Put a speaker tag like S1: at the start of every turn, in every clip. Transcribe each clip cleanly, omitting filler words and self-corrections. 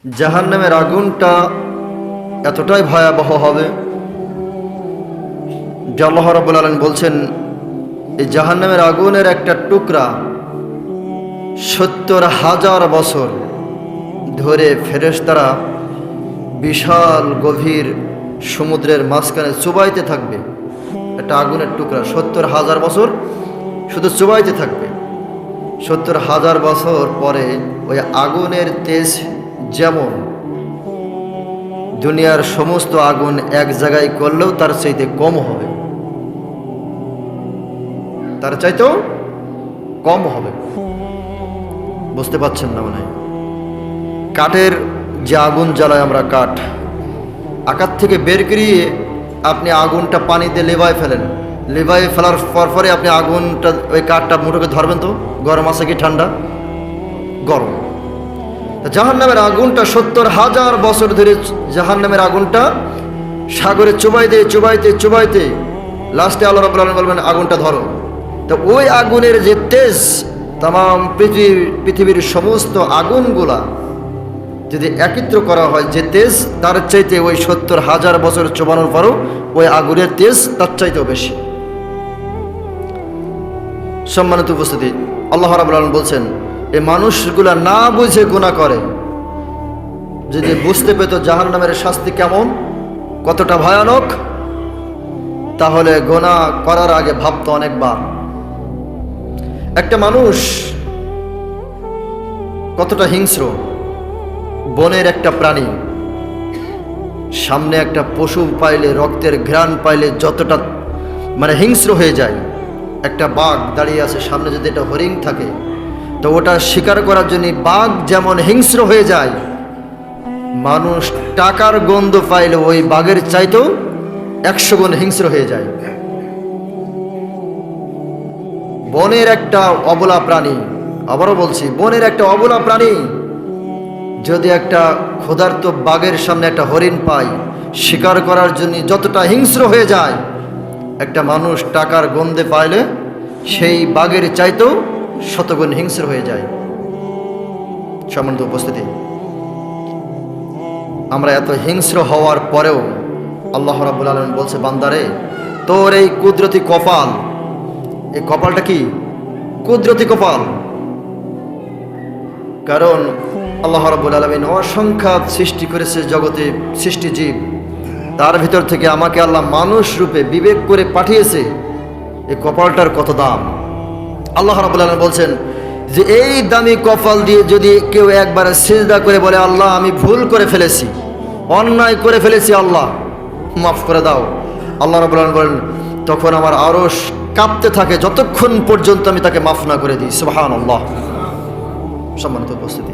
S1: জাহান্নামের আগুনটা এতটাই ভয়াবহ হবে যে আল্লাহ রাব্বুল আলামিন বলছেন এই জাহান্নামের আগুনের একটা টুকরা ৭০,০০০ বছর ধরে ফেরেশতারা বিশাল গভীর সমুদ্রের মাঝখানে চুবাইতে থাকবে। একটা আগুনের টুকরা ৭০,০০০ বছর শুধু চুবাইতে থাকবে। ৭০,০০০ বছর পরে ওই আগুনের তেজ যেমন দুনিয়ার সমস্ত আগুন এক জায়গায় করলেও তার চাইতে কম হবে, তার চাইতেও কম হবে। বুঝতে পারছেন না মনে হয়? কাঠের যে আগুন জ্বালায় আমরা, কাঠ আকার থেকে বের করিয়ে আপনি আগুনটা পানিতে লেবায় ফেলেন, লেবায় ফেলার পরে আপনি আগুনটা ওই কাঠটা মুঠোকে ধরবেন তো গরম আছে কি ঠান্ডা? গরম। জাহান্নামের আগুনটা ৭০,০০০ বছর ধরে জাহান্নামের আগুনটা সাগরে চুবাইতে চুবাইতে চুবাইতে লাস্টে আল্লাহ রাব্বুল আলামিন বলবেন আগুনটা ধরো। তো ওই আগুনের যে তেজ তাম পৃথিবীর সমস্ত আগুনগুলা যদি একত্র করা হয়, যে তেজ তার চাইতে ওই ৭০,০০০ বছর চুবানোর পরও ওই আগুনের তেজ তার চাইতেও বেশি। সম্মানিত উপস্থিতি, আল্লাহ রাব্বুল আলামিন বলছেন এই মানুষগুলা না বুঝে গুনাহ করে, যদি বুঝতে পেত জাহান্নামের শাস্তি কেমন, কতটা ভয়ানক, তাহলে গুনাহ করার আগে ভাবতো অনেকবার। একটা মানুষ কতটা হিংস্র, বনের একটা প্রাণী, সামনে একটা পশু পাইলে, রক্তের ঘ্রাণ পাইলে যতটা হিংস্র হয়ে যায়। একটা বাঘ দাঁড়িয়ে আছে সামনে, যদি এটা হরিণ থাকে তো ওটা শিকার করার জন্য বাঘ যেমন হিংস্র হয়ে যায়, মানুষ টাকার গন্ধ পাইলে ওই বাঘের চাইতেও ১০০ গুণ হিংস্র হয়ে যায়। বনের একটা অবলা প্রাণী, আবারও বলছি, বনের একটা অবলা প্রাণী যদি একটা ক্ষুধার্ত বাঘের সামনে একটা হরিণ পায়, শিকার করার জন্য যতটা হিংস্র হয়ে যায়, একটা মানুষ টাকার গন্ধে পাইলে সেই বাঘের চাইতেও ১০০ গুণ হিংস্র হয়ে যায়। সম্মানিত উপস্থিতি, আমরা এত হিংস্র হওয়ার পরেও আল্লাহ রাব্বুল আলামিন বলছে, বান্দারে তোর এই কুদরতি কপাল, এই কপালটা কি কুদরতি কপাল। কারণ আল্লাহ রাব্বুল আলামিন অসংখ্য সৃষ্টি করেছে, জগতে সৃষ্টি জীব, তার ভিতর থেকে আমাকে আল্লাহ মানুষ রূপে বিবেক করে পাঠিয়েছে। এই কপালটার কত দাম। আল্লাহ রাব্বুল আলামিন বলছেন যে এই দামি কপাল দিয়ে যদি কেউ একবার সিজদা করে বলে, আল্লাহ আমি ভুল করে ফেলেছি, অন্যায় করে ফেলেছি, আল্লাহ মাফ করে দাও, আল্লাহ রাব্বুল আলামিন বলেন তখন আমার আরশ কাঁপতে থাকে যতক্ষণ পর্যন্ত আমি তাকে মাফ না করে দিই। সুবহানাল্লাহ। সম্মানিত উপস্থিতি,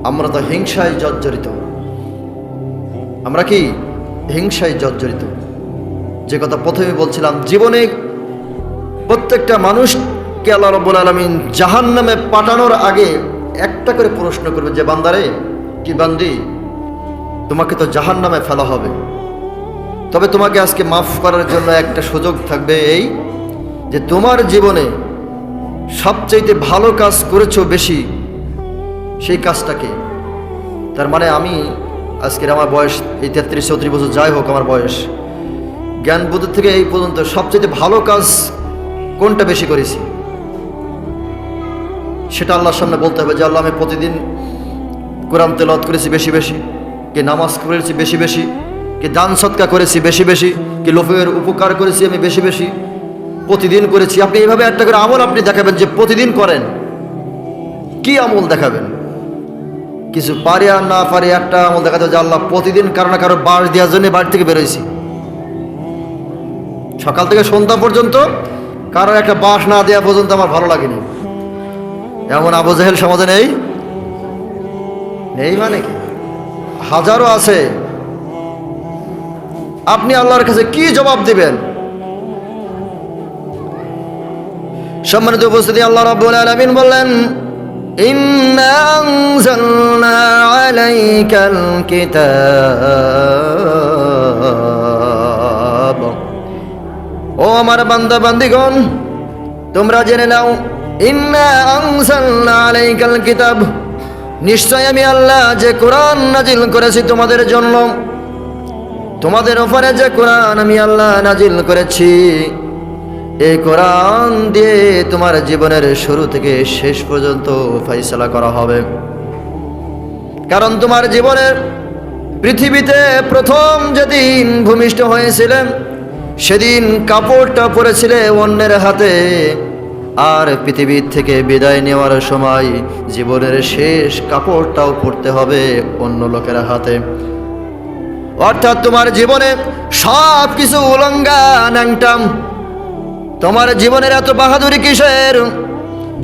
S1: আমরা তো হিংসায় জর্জরিত। আমরা কি হিংসায় জর্জরিত? যে কথা প্রথমে বলছিলাম, জীবনে প্রত্যেকটা মানুষকে আল্লাহ রাব্বুল আলামিন জাহান্নামে পাঠানোর আগে একটা করে প্রশ্ন করবে যে বান্দারে, কি বান্দি, তোমাকে তো জাহান্নামে ফেলা হবে, তবে তোমাকে আজকে মাফ করার জন্য একটা সুযোগ থাকবে, এই যে তোমার জীবনে সবচাইতে ভালো কাজ করেছো বেশি, সেই কাজটাকে। তার মানে আমি আজকের আমার বয়স এই 33-34 বছর, যাই হোক আমার বয়স, জ্ঞান বুদ্ধি থেকে এই পর্যন্ত সবচেয়ে ভালো কাজ কোনটা বেশি করেছি, সেটা আল্লাহর সামনে বলতে হবে যে আল্লাহ আমি প্রতিদিন কোরআন তেলাওয়াত করেছি বেশি বেশি, কি নামাজ করেছি বেশি বেশি, কি দান সদকা করেছি বেশি বেশি, কি লোকের উপকার করেছি আমি বেশি বেশি, প্রতিদিন করেছি। আপনি এইভাবে একটা করে আমল আপনি দেখাবেন যে প্রতিদিন করেন, কি আমল দেখাবেন? কিছু পারি আর না পারি একটা আমল দেখাতে যে আল্লাহ প্রতিদিন কারো না কারো বাস দেওয়ার জন্য বাড়ি থেকে বেরোইছি, সকাল থেকে সন্ধ্যা পর্যন্ত কারোর একটা বাস না দেওয়া পর্যন্ত আমার ভালো লাগেনি। এমন আবু জাহেল সমাজে নেই? নেই মানে কি? হাজারো আছে। আপনি আল্লাহর কাছে কি জবাব দিবেন? সম্মানিত উপস্থিতি, আল্লাহ রাব্বুল আলামিন বললেন ইন্না আনজালনা আলাইকাল কিতাব, ও আমার বান্দা বান্দিগণ তোমরা জেনে নাও, ইন্না আনজালনা আলাইকাল কিতাব, নিশ্চয় আমি আল্লাহ যে কোরআন নাজিল করেছি তোমাদের জন্য, তোমাদের উপরে যে কোরআন আমি আল্লাহ নাজিল করেছি, এই কোরআন দিয়ে তোমার জীবনের শুরু থেকে শেষ পর্যন্ত ফয়সালা করা হবে। কারণ তোমার জীবনের পৃথিবীতে প্রথম যেদিন ভূমিষ্ঠ হয়েছিলেন সেদিন কাপড়টা পরেছিলে অন্যের হাতে, আর পৃথিবীর থেকে বিদায় নেওয়ার সময় জীবনের শেষ কাপড়টাও পরতে হবে অন্য লোকের হাতে। অর্থাৎ তোমার জীবনে সব কিছু উলঙ্গা ন্যাংটাম। তোমার জীবনের এত বাহাদুরি কিসের?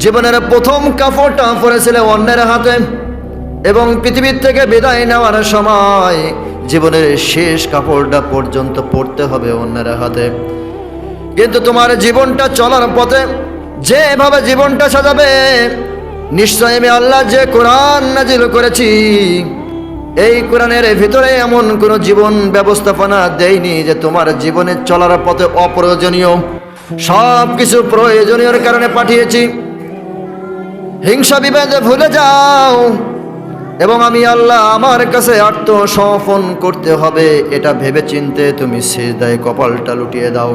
S1: জীবনের প্রথম কাপড়টা পরেছিলে অন্যের হাতে, এবং পৃথিবীর থেকে বিদায় নেওয়ার সময় জীবনের শেষ কাপড়টা পর্যন্ত পরতে হবে অন্যের হাতে। কিন্তু তোমার জীবনটা চলার পথে যেভাবে জীবনটা সাজাবে, নিশ্চয় আমি আল্লাহ যে কোরআন নাজিল করেছি, এই কোরআনের ভিতরে এমন কোনো জীবন ব্যবস্থাপনা দেয়নি যে তোমার জীবনে চলার পথে অপ্রয়োজনীয় সব কিছু প্রয়োজনীয়র কারণে পাঠিয়েছি। হিংসা বিভেদ ভুলে যাও, এবং আমি আল্লাহ আমার কাছে আত্মসমর্পণ করতে হবে এটা ভেবে চিনতে তুমি সিজদায় কপালটা লুটিয়ে দাও।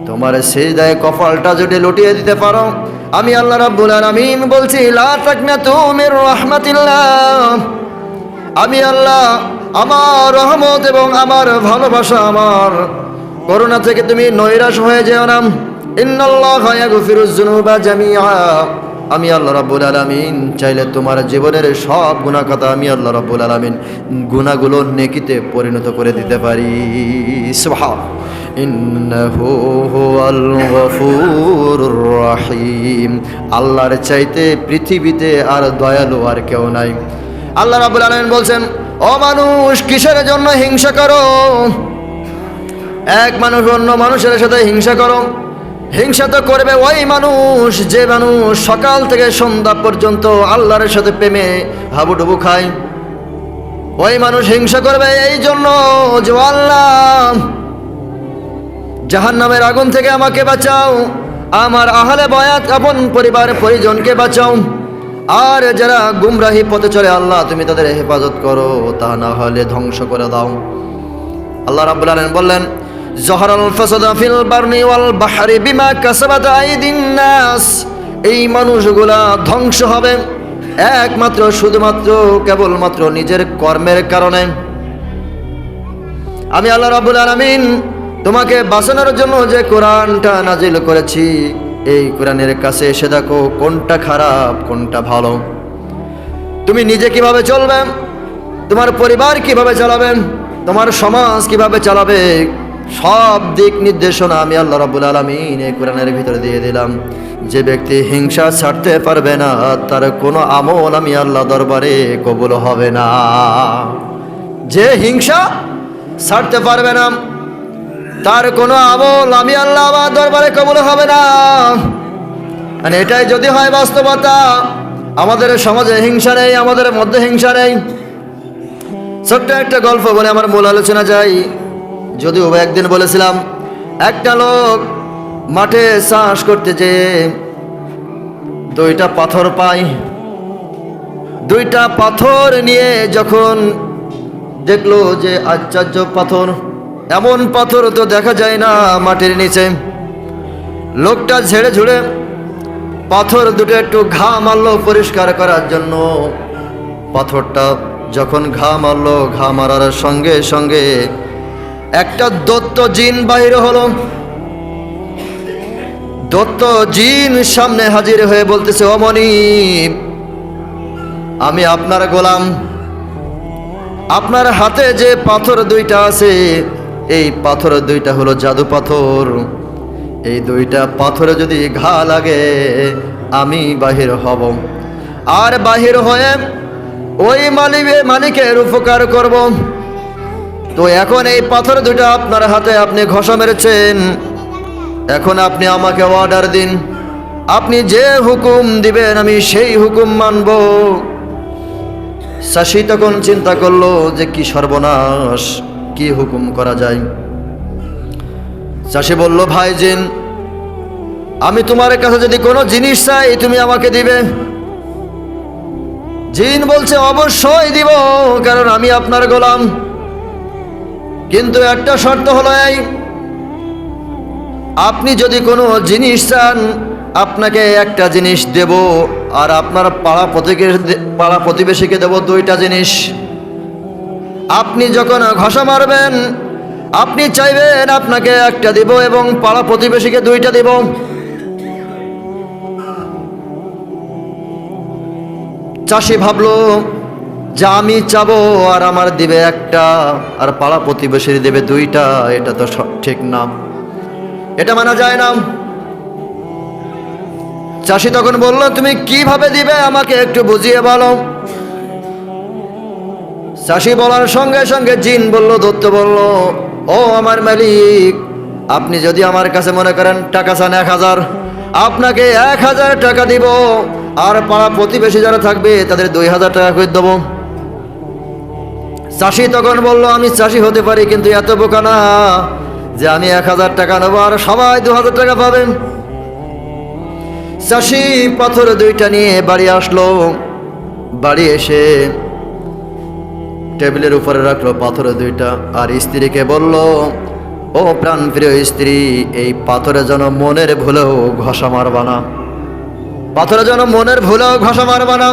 S1: তোমার সিজদায় কপালটা যদি লুটিয়ে দিতে পারো, আমি আল্লাহ রাব্বুল আলামিন বলছি, লা তাকনাতু মির রাহমাতিল্লাহ, আমি আল্লাহ আমার রহমত এবং আমার ভালোবাসা, আমার করুণা থেকে তুমি নৈরাশ হয়ে যেও না। ইন্নাল্লাহা ইয়াগফিরুয যুনুবা জামিআ, আমি আল্লাহ রাব্বুল আলামিন চাইলে তোমার জীবনের সব গুনাহ কথা আমি আল্লাহ রাব্বুল আলামিন গুনাহগুলো নেকিতে পরিণত করে দিতে পারি। সুবহান ইন্নাহু হুয়াল গফুরুর রহিম। আল্লাহর চাইতে পৃথিবীতে আর দয়ালু আর কেউ নাই। আল্লাহ রাব্বুল আলামিন বলছেন, ও মানুষ, কিসের জন্য হিংসা করো? এক মানুষ অন্য মানুষের সাথে হিংসা করো। হিংসা তো করবে ওই মানুষ যে মানুষ সকাল থেকে সন্ধ্যা পর্যন্ত আল্লাহর সাথে প্রেমে হাবুডুবু খায়। ওই মানুষ হিংসা করবে এই জন্য যে আল্লাহ, জাহান্নামের আগুন থেকে আমাকে বাঁচাও, আমার আহলে বায়াত আপন পরিবার পরিজনকে বাঁচাও, আর যারা গুমরাহি পথে চলে আল্লাহ তুমি তাদের হেফাজত করো, তা না হলে ধ্বংস করে দাও। আল্লাহ রাব্বুল আলামিন বললেন, জহরাল ফাসাদু ফিল বারনি ওয়াল বাহরি বিমা কাসাবাত আইদিন নাস, এই মানুষগুলা ধ্বংস হবে একমাত্র শুধুমাত্র কেবলমাত্র নিজের কর্মের কারণে। আমি আল্লাহ রাব্বুল আলামিন তোমাকে বাঁচানোর জন্য যে কোরআনটা নাজিল করেছি, এই কোরআনের কাছে এসে দেখো কোনটা খারাপ কোনটা ভালো। তুমি নিজে কিভাবে চলবে, তোমার পরিবার কিভাবে চালাবে, তোমার সমাজ কিভাবে চালাবে, সব দিক নির্দেশনা আমি আল্লাহ রাব্বুল আলামিন এই কোরআনের ভিতরে দিয়ে দিলাম। যে ব্যক্তি হিংসা ছাড়তে পারবে না, তার কোনো আমল আমি আল্লাহ দরবারে কবুল হবে না। যে হিংসা ছাড়তে পারবে না, তার কোনো আমল আমি আল্লাহ আমার দরবারে কবুল হবে না। আর এটাই যদি হয় বাস্তবতা, আমাদের সমাজে হিংসা নেই, আমাদের মধ্যে হিংসা নেই। ছোট্ট একটা গল্প বলে আমার মূল আলোচনা যাই। যদিও একদিন বলেছিলাম, একটা লোক মাঠে চাষ করতে যেয়ে দুইটা পাথর পায়। দুইটা পাথর নিয়ে যখন দেখলো যে আশ্চর্য পাথর, এমন পাথর তো দেখা যায় না মাটির নিচে। লোকটা ঝেড়ে ঝুড়ে পাথর দুটো একটু ঘা মারলো পরিষ্কার করার জন্য। পাথরটা যখন ঘা মারলো, ঘা মারার সঙ্গে সঙ্গে একটা দৈত্য জিন বাহির হলো। দৈত্য জিন সামনে হাজির হয়ে বলতেছে, ও মনিব, আমি আপনার গোলাম। আপনার হাতে যে পাথর দুইটা আছে, এই পাথর দুইটা হলো জাদু পাথর। এই দুইটা পাথরে যদি ঘা লাগে আমি বাহির হব, আর বাহির হয়ে ওই মালিকের উপকার করব। তো এখন এই পাথর দুইটা আপনার হাতে, আপনি ঘষা মেরেছেন, এখন আপনি আমাকে অর্ডার দিন, আপনি যে হুকুম দিবেন আমি সেই হুকুম মানব। চাষি তখন চিন্তা করলো যে কি সর্বনাশ, কি হুকুম করা যায়। চাষি বলল, ভাই জিন, আমি তোমার কাছে যদি কোনো জিনিস চাই তুমি আমাকে দিবে। জিন বলছে অবশ্যই দিব, কারণ আমি আপনার গোলাম, কিন্তু একটা শর্ত হলো এই, আপনি যদি কোনো জিনিস চান আপনাকে একটা জিনিস দেব, আর আপনার পাড়া প্রতিবেশীকে দেব দুইটা জিনিস। আপনি যখন ঘষা মারবেন আপনি চাইবেন আপনাকে একটা দিব এবং পাড়া প্রতিবেশীকে দুইটা দিব। চাষি ভাবলো যে আমি চাবো আর আমার দিবে একটা, আর পাড়া প্রতিবেশীর দেবে দুইটা, এটা তো ঠিক না, এটা মানা যায় না। চাষি তখন বলল, তুমি কিভাবে দিবে আমাকে একটু বুঝিয়ে বলো। চাষি বলার সঙ্গে সঙ্গে জিন বলল, দত্ত বলল, ও আমার মালিক, আপনি যদি আমার কাছে মনে করেন টাকা চান 1000, আপনাকে 1000 টাকা দিব, আর পাড়া প্রতিবেশী যারা থাকবে তাদের 2000 টাকা করে দেবো। চাষি তখন বলল, আমি চাষি হতে পারি কিন্তু এত বোকা না যে আমি 1000 টাকা নেবো আর সবাই 2000 টাকা পাবেন। চাষি পাথর দুইটা নিয়ে বাড়ি আসলো, বাড়ি এসে টেবিলের উপরে রাখলো পাথর দুইটা, আর স্ত্রীকে বলল, ও প্রাণ প্রিয় স্ত্রী, এই পাথরে যেন মনের ভুলেও ঘষা মারবা না, পাথরে যেন মনের ভুলেও ঘষা মারবা না।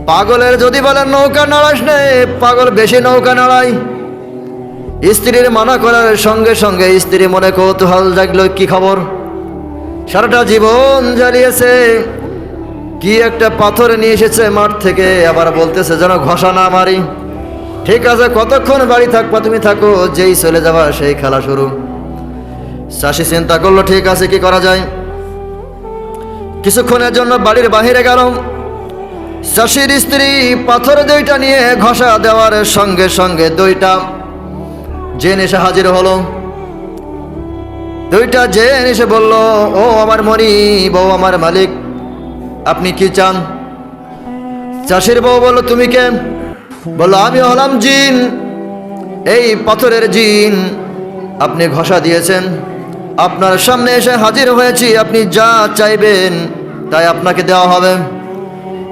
S1: পাগলের যদি বলেন নৌকা নাড়াস নে, পাগল বেশি নৌকা নাড়ায়। স্ত্রীর মানা করার সঙ্গে সঙ্গে স্ত্রী মনে কৌতূহল জাগলো, কি খবর, সারাটা জীবন জ্বালিয়েছে, কি একটা পাথর নিয়ে এসেছে মাঠ থেকে, আবার বলতেছে যেন ঘষা না মারি। ঠিক আছে, কতক্ষণ বাড়ি থাকবা, তুমি থাকো, যেই চলে যাবা সেই খেলা শুরু। চাষি চিন্তা করলো, ঠিক আছে কি করা যায়। কিছুক্ষণের জন্য বাড়ির বাহিরে গেল। চাষির স্ত্রী পাথর দুইটা নিয়ে ঘষা দেওয়ার সঙ্গে সঙ্গে দুইটা জেন এসে হাজির হলো। দুইটা জেন এসে বলল, ও আমার মনিব, ও আমার মালিক, আপনি কি চান। চাষির বউ বলল, তুমি কে। বলল, আমি হলাম জিন, এই পাথরের জিন, আপনি ঘষা দিয়েছেন, আপনার সামনে এসে হাজির হয়েছি, আপনি যা চাইবেন তাই আপনাকে দেওয়া হবে।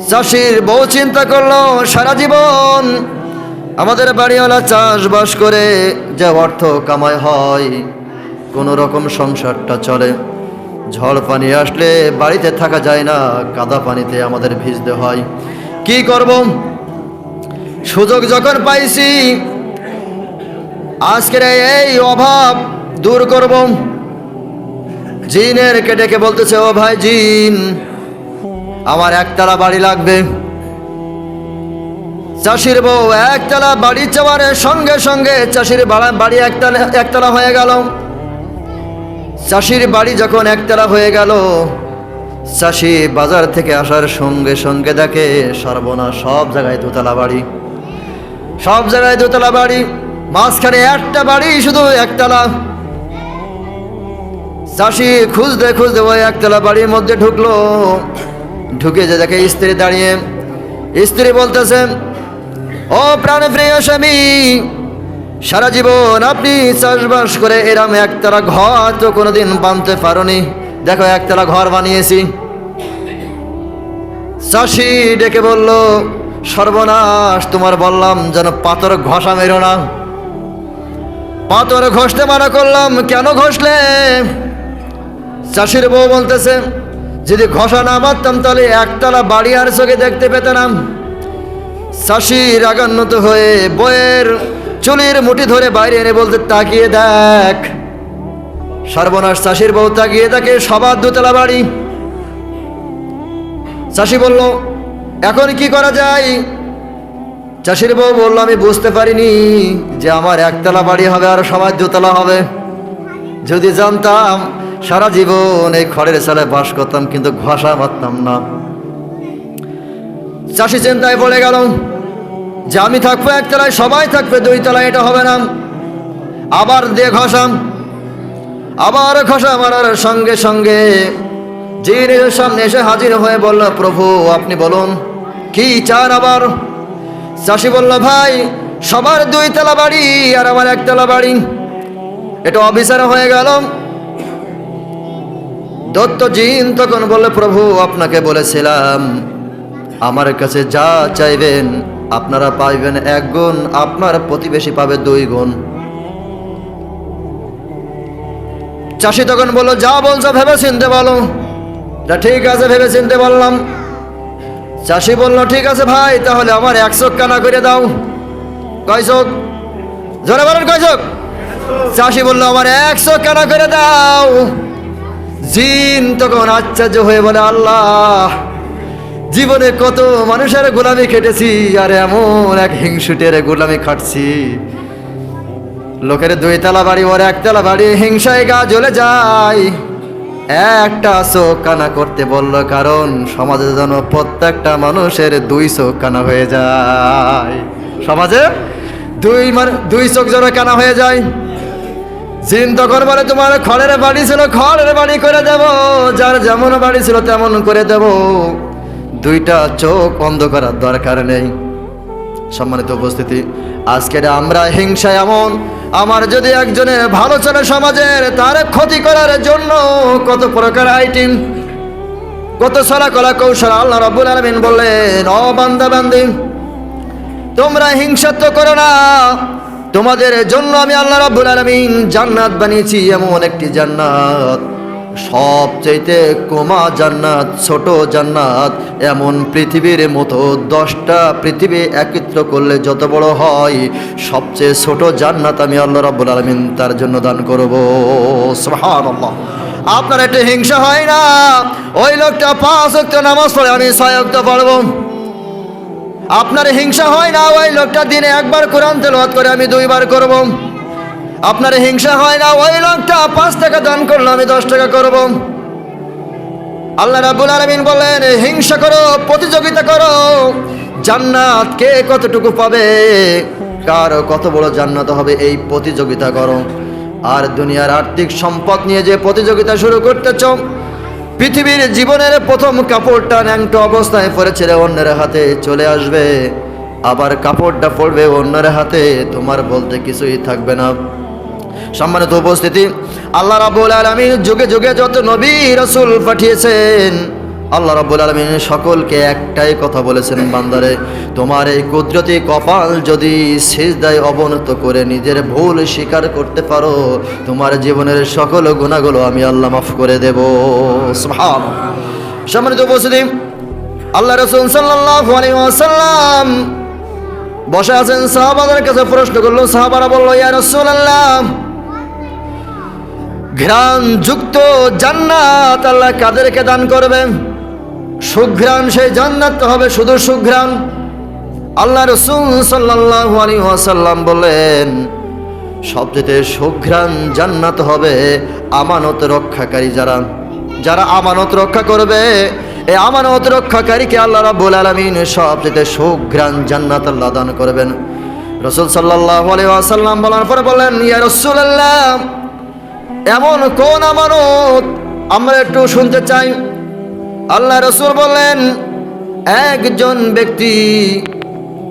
S1: চাষির বউ চিন্তা করলো, সারা জীবন আমাদের বাড়িওয়ালা চাষবাস করে যে অর্থ কামাই হয়, কোনো রকম সংসারটা চলে, ঝড় পানি আসলে বাড়িতে থাকা যায় না, কাদা পানিতে আমাদের ভিজতে হয়, কি করব। সুযোগ যখন পাইছি আজকের এই অভাব দূর করব। জিনের ডেকে বলতেছে, ও ভাই জিন, আমার একতলা বাড়ি লাগবে। চাষির বউ একতলা বাড়ি চাওয়ার সঙ্গে সঙ্গে চাষির বাড়ি একতলা হয়ে গেল। চাষির বাড়ি যখন একতলা হয়ে গেল, চাষি বাজার থেকে আসার সঙ্গে সঙ্গে দেখে সর্বনাশ, সব জায়গায় দোতলা বাড়ি, সব জায়গায় দোতলা বাড়ি, মাঝখানে একটা বাড়ি শুধু একতলা। চাষি খুঁজতে খুঁজতে ওই একতলা বাড়ির মধ্যে ঢুকলো। ঢুকে যে দেখে স্ত্রী দাঁড়িয়ে। স্ত্রী বলতেছে, ও প্রাণপ্রিয় স্বামী, সারা জীবন আপনি চাষবাস করে এরম একতলা ঘর তো কোনোদিন বানতে পারোনি, দেখো একতলা ঘর বানিয়েছি। চাষি ডেকে বলল, সর্বনাশ, তোমার বললাম যেন পাথর ঘষা মেরো না, পাথর ঘষতে মানা করলাম, কেন ঘষলে। চাষির বউ বলতেছে, যদি ঘষা না মারতাম তাহলে একতলা বাড়ি আর চোখে দেখতে পেতাম। চাষি রাগান্বিত হয়ে বইয়ের চুলের মুঠি ধরে বাইরে এনে বলতে, তাকিয়ে দেখ। সর্বনাশ, চাষির বউ তাকিয়ে দেখে সবার দোতলা বাড়ি। চাষি বলল, এখন কি করা যায়। চাষির বউ বলল, আমি বুঝতে পারিনি যে আমার একতলা বাড়ি হবে আর সবার দোতলা হবে, যদি জানতাম সারা জীবন এই খড়ের চালে বাস করতাম, কিন্তু ঘষা মারতাম না। চাষি চিন্তায় পড়ে গেল যে আমি থাকবো একতলায়, সবাই থাকবে দুইতলায়, এটা হবে না। আবার দিয়ে ঘষাম, আবার ঘষা মারার সঙ্গে সঙ্গে জিনের সামনে এসে হাজির হয়ে বলল, প্রভু আপনি বলুন কি চান আবার। চাষি বলল, ভাই সবার দুইতলা বাড়ি আর আমার একতলা বাড়ি, এটা অবিচার হয়ে গেল। দত্ত জিন তখন বলল, প্রভু আপনাকে বলেছিলাম আমার কাছে যা চাইবেন আপনারা পাইবেন 1 গুণ, আপনার প্রতিবেশী পাবে 2 গুণ। চাষি তখন বলল, যা বলছো ভেবে চিনতে বলো। ঠিক আছে, ভেবে চিনতে বললাম। চাষি বলল, ঠিক আছে ভাই, তাহলে আমার 1 চোখ কানা করে দাও। কয় চোখ? জোরে বলেন, কয় চোখ? চাষি বলল, আমার 1 চোখ কানা করে দাও। জিন তখন আশ্চর্য হয়ে বলে, আল্লাহ, জীবনে কত মানুষের গোলামি খেটেছি, আর এমন এক হিংসুটের গোলামি খাটছি। লোকের 2 তলা বাড়ি, ওর 1 তলা বাড়ি, হিংসায় গা জ্বলে যায়। একটা চোখ কানা করতে বলল, কারণ সমাজে যেন প্রত্যেকটা মানুষের 2 চোখ কানা হয়ে যায়। সমাজে 2 চোখ যেন কানা হয়ে যায়। জিন তখন বলে, তোমার খড়ের বাড়ি ছিল, খড়ের বাড়ি করে দেব, যার যেমন বাড়ি ছিল তেমন করে দেব, 2টা চোখ অন্ধ করার দরকার নেই। সম্মানিত উপস্থিতি, আজকের আমরা হিংসা এমন, আমার যদি একজনের ভালো চলে সমাজের, তার ক্ষতি করার জন্য কত প্রকার আইটেম, কত ছলাকলা কৌশল। আল্লাহ রাব্বুল আলামিন বললেন, ও বান্দা বান্দি, তোমরা হিংসা তো করো না, তোমাদের জন্য আমি আল্লাহ রাব্বুল আলামিন জান্নাত বানিয়েছি, এমন একটি জান্নাত, সবচাইতে কোমা জান্নাত, ছোট জান্নাত, এমন পৃথিবীর মতো 10টা পৃথিবী একত্র করলে যত বড় হয়, সবচেয়ে ছোট জান্নাত আমি আল্লাহ রাব্বুল আলামিন তার জন্য দান করব। সুবহানাল্লাহ। আপনার একটা হিংসা হয় না, ওই লোকটা 5 ওয়াক্ত নামাজ পড়ে, আমি 6 ওয়াক্ত পড়ব। আপনার হিংসা হয় না, ওই লোকটা দিনে 1 বার কোরআন তেলাওয়াত করে, আমি 2 বার করব। আপনার হিংসা হয় না, ওই লোকটা 5 টাকা দান করলো, আমি 10 টাকা করব। আল্লাহ রাব্বুল আলামিন বলেন, হিংসা করো, প্রতিযোগিতা করো, জান্নাত কে কতটুকু পাবে, কার কত বড় জান্নাত হবে, এই প্রতিযোগিতা করো। আর দুনিয়ার আর্থিক সম্পদ নিয়ে যে প্রতিযোগিতা শুরু করতেছ, পৃথিবীর জীবনের প্রথম কাপড়টা ন্যাংটো অবস্থায় পড়েছে, অন্যের হাতে চলে আসবে, আবার কাপড়টা পড়বে অন্যের হাতে, তোমার বলতে কিছুই থাকবে না। সম্মানিত উপস্থিতি, আল্লাহ রাব্বুল আলামিন যুগে যুগে যত নবী রাসূল পাঠিয়েছেন, আল্লাহ রাব্বুল আলামিন সকলকে একটাই কথা বলেছেন, বান্দারে, তোমার এই কুদরতি কপাল যদি সিজদায় অবনত করে নিজের ভুল স্বীকার করতে পারো, তোমার জীবনের সকল গুনাহগুলো আমি আল্লাহ মাফ করে দেব। সুবহানাল্লাহ। সম্মানিত উপস্থিতি, আল্লাহ রাসূল সাল্লাল্লাহু আলাইহি ওয়াসাল্লাম বসে আছেন, সাহাবাদের কাছে প্রশ্ন করলো। সাহাবারা বলল, ইয়া রাসূলুল্লাহ, ঘ্রাণ যুক্ত জান্নাত আল্লাহ কাদেরকে দান করবে? সুঘ্রাণ সেই জান্নাত হবে শুধু সুঘ্রাণ। আল্লাহ রাসূল সাল্লাল্লাহু আলাইহি ওয়াসাল্লাম বললেন, সবচেয়ে সুঘ্রাণ জান্নাত হবে আমানত রক্ষাকারী, যারা আমানত রক্ষা করবে, এই আমানত রক্ষাকারীকে আল্লাহ রাব্বুল আলামিন সবচেয়ে সুঘ্রাণ জান্নাত আল্লাহ দান করবেন। রাসূল সাল্লাল্লাহু আলাইহি ওয়াসাল্লাম বলার পরে বলেন, ইয়া রাসূলুল্লাহ, এমন কোন আমানত আমরা একটু শুনতে চাই। আল্লাহ রাসূল বললেন, একজন ব্যক্তি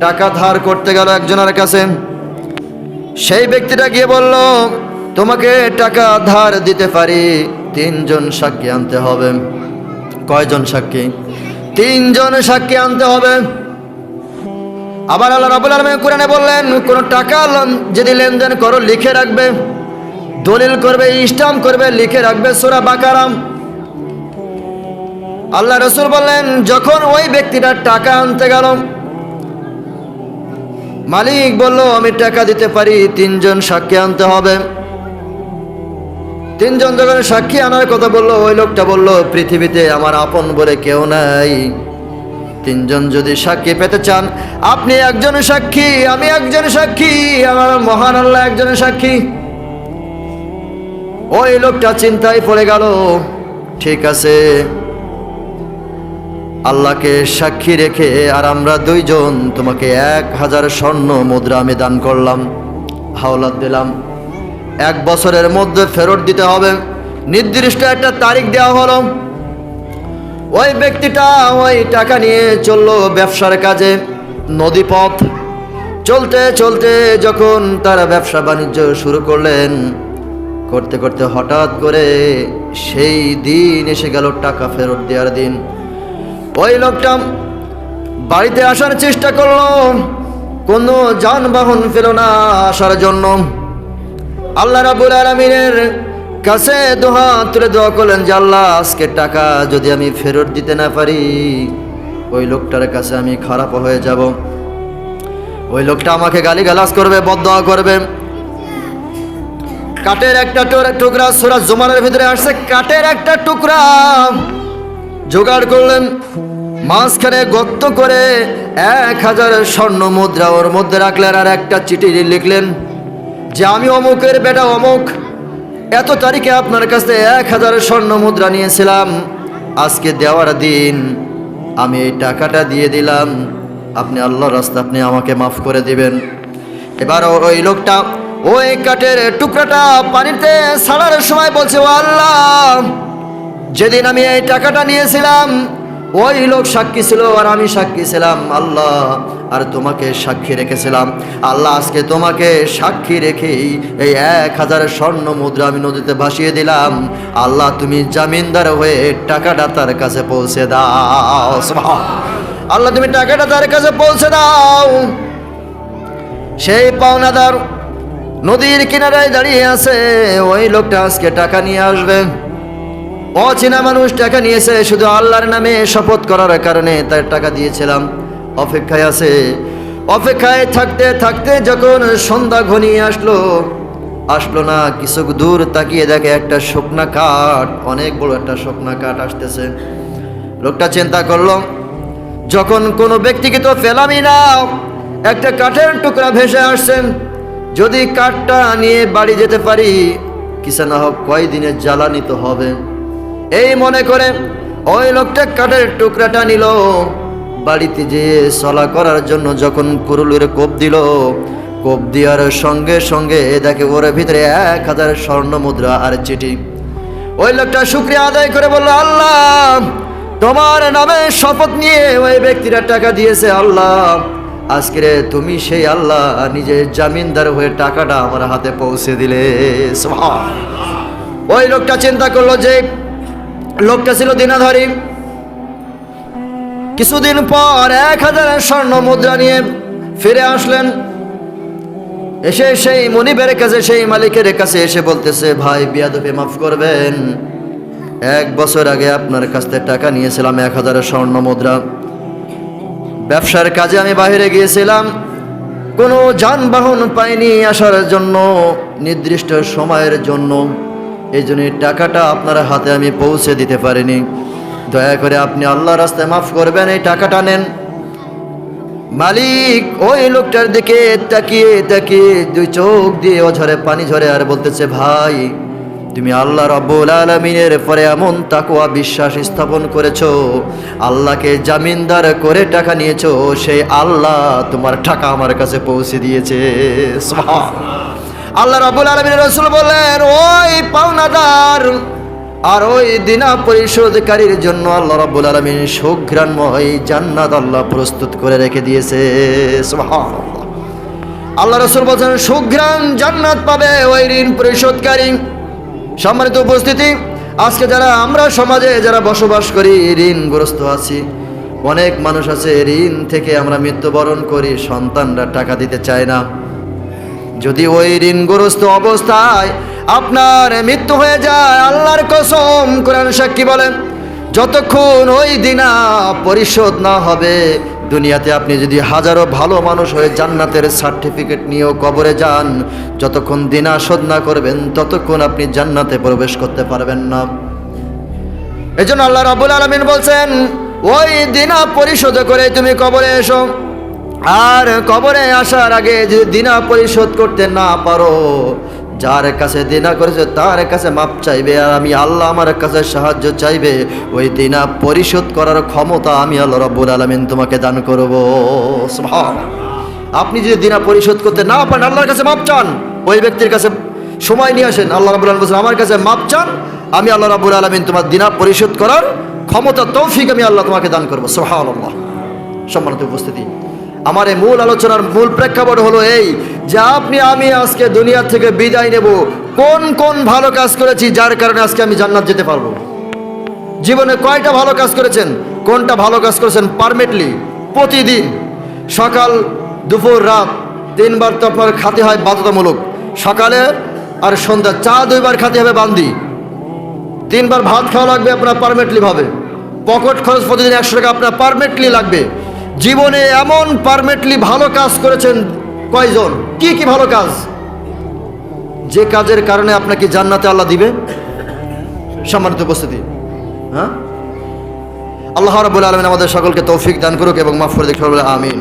S1: টাকা ধার করতে গেল একজনের কাছে, সেই ব্যক্তিটা গিয়ে বলল, তোমাকে টাকা ধার দিতে পারি, 3 জন সাক্ষী আনতে হবে। কয়জন সাক্ষী? 3 জন সাক্ষী আনতে হবে। আবার আল্লাহ রাব্বুল আলামিন কোরআনে বললেন, কোন টাকা যদি লেনদেন করো লিখে রাখবে, দলিল করবে, স্টাম্প করবে, লিখে রাখবে সূরা বাকারা। আল্লাহ রাসূল বললেন, যখন ওই ব্যক্তিটা টাকা আনতে গেল, মালিক বলল, আমি টাকা দিতে পারি, 3 জন সাক্ষী আনতে হবে। 3 জন যখন সাক্ষী আনার কথা বললো, ওই লোকটা বলল, পৃথিবীতে আমার আপন বলে কেউ নাই, 3 জন যদি সাক্ষী পেতে চান, আপনি একজন সাক্ষী, আমি একজন সাক্ষী, আমার মহান আল্লাহ একজন সাক্ষী। ওই লোকটা চিন্তায় পড়ে গেল, ঠিক আছে, আল্লাহকে সাক্ষী রেখে আর আমরা 2 জন তোমাকে 1000 স্বর্ণ মুদ্রা আমি দান করলাম, হাওলাত দিলাম, 1 বছরের মধ্যে ফেরত দিতে হবে। নির্দিষ্ট একটা তারিখ দেওয়া হলো। ওই ব্যক্তিটা ওই টাকা নিয়ে চললো ব্যবসার কাজে, নদীপথ চলতে চলতে যখন তারা ব্যবসা বাণিজ্য শুরু করলেন, করতে করতে হঠাৎ করে সেই দিন এসে গেল, টাকা ফেরত দেওয়ার দিন। ওই লোকটা বাড়িতে আসার চেষ্টা করলো, কোনো যানবাহন পেল না আসার জন্য। আল্লাহ রাব্বুল আলামিনের কাছে দুহাত তুলে দোয়া করলেন যে আল্লাহ, আজকে টাকা যদি আমি ফেরত দিতে না পারি, ওই লোকটার কাছে আমি খারাপ হয়ে যাব। ওই লোকটা আমাকে গালিগালাজ করবে, বদদোয়া করবে। কাঠের একটা টুকরা, সূরা জুমারের ভিতরে আসছে, কাঠের একটা টুকরা জোগাড় করলেন, মাঝখানে গর্ত করে 1000 স্বর্ণ মুদ্রা ওর মধ্যে রাখলেন, আর একটা চিঠি লিখলেন যে আমি অমুকের বেটা অমুক, এত তারিখে আপনার কাছে 1000 স্বর্ণ মুদ্রা নিয়েছিলাম, আজকে দেওয়ার দিন, আমি এই টাকাটা দিয়ে দিলাম, আপনি আল্লাহর রাস্তায় আপনি আমাকে মাফ করে দিবেন। এবার ওই লোকটা ওই কাঠের টুকরাটা পানিতে ছাড়ার সময় বলছে, ও আল্লাহ, যেদিন আমি এই টাকাটা নিয়েছিলাম ওই লোক সাক্ষী ছিল আর আমি সাক্ষী ছিলাম আল্লাহ, আর তোমাকে সাক্ষী রেখেছিলাম আল্লাহ, আজকে তোমাকে সাক্ষী রেখেই এই 1000 স্বর্ণ মুদ্রা আমি নদীতে ভাসিয়ে দিলাম আল্লাহ, তুমি জামিনদার হয়ে টাকাটা তার কাছে পৌঁছে দাও। আল্লাহ, তুমি টাকাটা তার কাছে পৌঁছে দাও। সেই পাওনাদার নদীর কিনারায় দাঁড়িয়ে আছে, ওই লোকটা আজকে টাকা নিয়ে আসবে। অচেনা মানুষ টাকা নিয়েছে, শুধু আল্লাহর নামে শপথ করার কারণে তার টাকা দিয়েছিলাম। অপেক্ষায় আছে, অপেক্ষায় থাকতে থাকতে যখন সন্ধ্যা ঘনিয়ে আসলো না, কিছু দূর তাকিয়ে দেখে একটা শুকনা কাঠ, অনেক বড় একটা শুকনা কাঠ আসতেছে। লোকটা চিন্তা করলো, যখন কোনো ব্যক্তিকে তো ফেলামই না, একটা কাঠের টুকরা ভেসে আসছেন, যদি কাঠটা নিয়ে বাড়ি যেতে পারি, কিছু না হোক কয়দিনের জ্বালানি তো হবে। এই মনে করে ওই লোকটা কাঠের টুকরাটা নিল, বাড়িতে যেয়ে চলা করার জন্য যখন কুরুলের কোপ দিল, কোপ দেওয়ার সঙ্গে সঙ্গে দেখে ওর ভিতরে 1000 স্বর্ণ মুদ্রা আর চিঠি। ওই লোকটা শুকরিয়া আদায় করে বলল, আল্লাহ, তোমার নামে শপথ নিয়ে ওই ব্যক্তিরা টাকা দিয়েছে আল্লাহ, আজকে তুমি সেই আল্লাহ নিজে জামিনদার হয়ে টাকাটা আমার হাতে পৌঁছে দিলে। ওই লোকটা চিন্তা করলো যে লোকটা ছিল দিনাধারী। কিছুদিন পর 1000 স্বর্ণ মুদ্রা নিয়ে ফিরে আসলেন, এসে সেই মনিবের কাছে, সেই মালিকের কাছে এসে বলতেছে, ভাই বিয়াদবে মাফ করবেন, 1 বছর আগে আপনার কাছ থেকে টাকা নিয়েছিলাম 1000 স্বর্ণ মুদ্রা। ব্যবসার কাজে আমি বাইরে গিয়েছিলাম, কোনো যানবাহন পাইনি আসার জন্য নির্দিষ্ট সময়ের জন্য, এই জন্য টাকাটা আপনার হাতে আমি পৌঁছে দিতে পারিনি, দয়া করে আপনি আল্লাহর রাস্তায় মাফ করবেন, এই টাকাটা নেন। মালিক ওই লোকটার দিকে তাকিয়ে তাকিয়ে 2 চোখ দিয়ে অঝরে পানি ঝরে আর বলতেছে, ভাই, তুমি আল্লাহ রাব্বুল আলামিনের পরে এমন তাকওয়া বিশ্বাস স্থাপন করেছো, আল্লাহকে জামিনদার করে টাকা নিয়েছো, সেই আল্লাহ তোমার টাকা আমার কাছে পৌঁছে দিয়েছে। সুবহানাল্লাহ। আল্লাহ রাব্বুল আলামিনের রাসূল বললেন, ওই পাওনাদার আর ওই দিনা পরিশোধকারীর জন্য আল্লাহ রাব্বুল আলামিন সুঘ্রাণময় জান্নাত আল্লাহ প্রস্তুত করে রেখে দিয়েছে। সুবহানাল্লাহ। আল্লাহ রাসূল বলেন, সুঘ্রাণ জান্নাত পাবে ওই ঋণ পরিশোধকারী। সম্মানিত উপস্থিতি, আজকে যারা আমরা সমাজে যারা বসবাস করি, ঋণগ্রস্ত আছি, অনেক মানুষ আছে ঋণ থেকে আমরা মৃত্যুবরণ করি, সন্তানরা টাকা দিতে চায় না। যদি ওই ঋণগ্রস্ত অবস্থায় আপনার মৃত্যু হয়ে যায়, আল্লাহর কসম, কোরআন সাক্ষী বলেন, যতক্ষণ ওই দিনা পরিশোধ না হবে, দুনিয়াতে আপনি যদি হাজারো ভালো মানুষ হয়ে জান্নাতের সার্টিফিকেট নিয়েও কবরে যান, যতক্ষণ দিনা শোধ না করবেন ততক্ষণ আপনি জান্নাতে প্রবেশ করতে পারবেন না। এজন্য আল্লাহ রাব্বুল আলামিন বলছেন, ওই দিনা পরিশোধ করে তুমি কবরে এসো, আর কবরে আসার আগে যদি দিনা পরিশোধ করতে না পারো, যার কাছে দিনা করেছে তার কাছে মাপ চাইবে, আর আমি আল্লাহ আমার কাছে সাহায্য চাইবে, ওই দিনা পরিশোধ করার ক্ষমতা আমি আল্লাহ রাব্বুল আলামিন তোমাকে দান করব। সুবহানাল্লাহ। আপনি যদি দিনা পরিশোধ করতে না পারেন, আল্লাহর কাছে মাপ চান, ওই ব্যক্তির কাছে সময় নিয়ে আসেন, আল্লাহ রাব্বুল আলামিন বলেন, আমার কাছে মাপ চান, আমি আল্লাহ রাব্বুল আলামিন তোমার দিনা পরিশোধ করার ক্ষমতা, তৌফিক আমি আল্লাহ তোমাকে দান করব। সুবহানাল্লাহ। সম্মানিত উপস্থিতি, আমার এই মূল আলোচনার মূল প্রেক্ষাপট হলো এই যে আমি আজকে দুনিয়া থেকে বিদায় নেব, কোন কোন ভালো কাজ করেছি যার কারণে আজকে আমি জান্নাত যেতে পারবো। জীবনে কয়টা ভালো কাজ করেছেন, কোনটা ভালো কাজ করেছেন পারমানেন্টলি প্রতিদিন সকাল দুপুর রাত 3 বার তো আপনার খাতে হয় বাধ্যতামূলক, সকালে আর সন্ধ্যা চা 2 বার খাতে হবে বান্দি, 3 বার ভাত খাওয়া লাগবে আপনার পারমানেন্টলি ভাবে, পকেট খরচ প্রতিদিন 100 টাকা আপনার পারমানেন্টলি লাগবে। জীবনে এমন পারমানেন্টলি ভালো কাজ করেছেন কয়জন? কি কি ভালো কাজ, যে কাজের কারণে আপনাকে জান্নাতে আল্লাহ দিবে? সম্মানিত উপস্থিতি, হ্যাঁ, আল্লাহ রাব্বুল আলামিন আমাদের সকলকে তৌফিক দান করুক এবং মাফ করে দিক। আমিন।